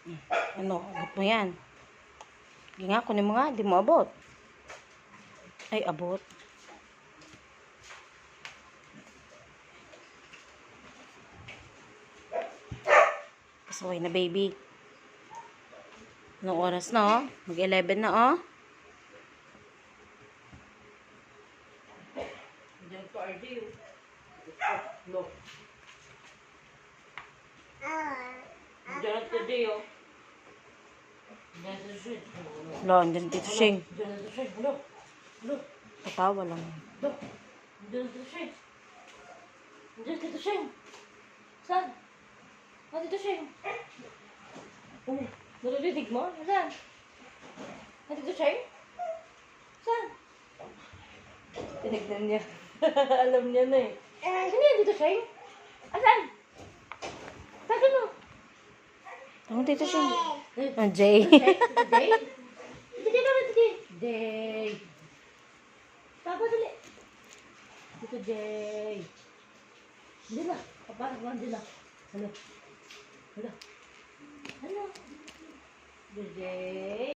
Ano, abot mo yan. Hindi nga, kunin mo nga. Di mo abot. Ay, abot. Pasaway na, baby. Anong oras na, oh? Mag-11 na, oh. Diyan pa, RD. Look. Diyan pa, RD, oh. Lo, andyan Tito Shing. Tatawa lang. Andyan Tito Shing. Andyan Tito Shing. Saan? Ah, Tito Shing. Oh, naririnig mo? Saan? Ah, Tito Shing? Saan? Tinignan niya. Alam niya na eh. Saan yan, Tito Shing? Asan? Saan mo? Ano Tito Shing? Ah, Jay. Jay? Jay ba ba Jay? Jay. Papa, dali. Tito Jay. Hindi na. Papa, hindi na. Hello. Hello. Hello. Tito Jay.